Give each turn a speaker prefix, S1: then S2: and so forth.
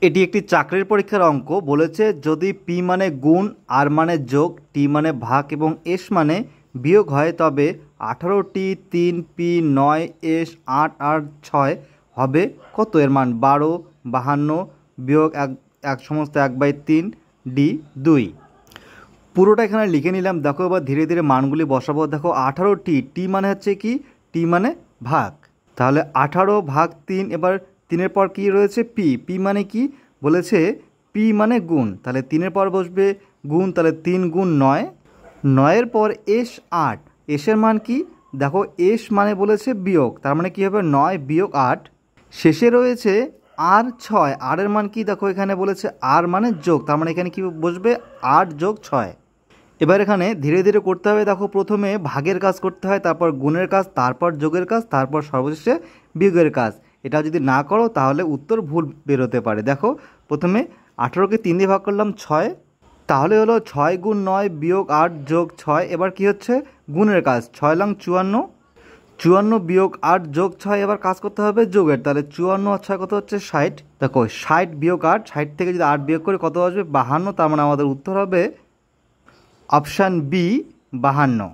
S1: এটি একটি চাকরির পরীক্ষার অঙ্ক। বলেছে যদি পি মানে গুণ, আর মানে যোগ, টি মানে ভাগ এবং এস মানে বিয়োগ হয় তবে 18টি 3p 9s 8 আর 6 হবে কত? এর মান 12, 52 বিয়োগ এক সমস্ত 1/3 ডি 2। পুরোটা এখানে লিখে নিলাম। দেখো এবার ধীরে ধীরে মানগুলি বসাবো। দেখো 18টি, টি মানে হচ্ছে কি? টি মানে ভাগ, তাহলে 18 ভাগ 3। এবার 3-এর পর কী রয়েছে? পি। পি মানে কি? বলেছে পি মানে গুণ, তাহলে 3-এর পর বসবে গুণ, তাহলে 3 গুণ 9। 9-এর পর এস 8। এসের মান কি? দেখো এস মানে বলেছে বিয়োগ, তার মানে কী হবে? 9 বিয়োগ 8। শেষে রয়েছে আর 6। আরের মান কি? দেখো এখানে বলেছে আর মানে যোগ, তার মানে এখানে কি বসবে? 8 যোগ 6। এবার এখানে ধীরে ধীরে করতে হবে। দেখো প্রথমে ভাগের কাজ করতে হয়, তারপর গুণের কাজ, তারপর যোগের কাজ, তারপর সর্বশেষে বিয়োগের কাজ। এটা যদি না করো তাহলে উত্তর ভুল বেরোতে পারে। দেখো প্রথমে 18কে 3 দিয়ে ভাগ করলাম 6, তাহলে হলো 6 গুণ 9 বিয়োগ 8 যোগ 6। এবার কি হচ্ছে? গুণের কাজ। 6 লং 54, 54 বিয়োগ 8 যোগ 6। এবার কাজ করতে হবে যোগের, তাহলে 54 আর 6 কত হচ্ছে? 60। দেখো 60 বিয়োগ 8, 60 থেকে যদি 8 বিয়োগ করে কত আসবে? 52। তার মানে আমাদের উত্তর হবে অপশান বি, 52।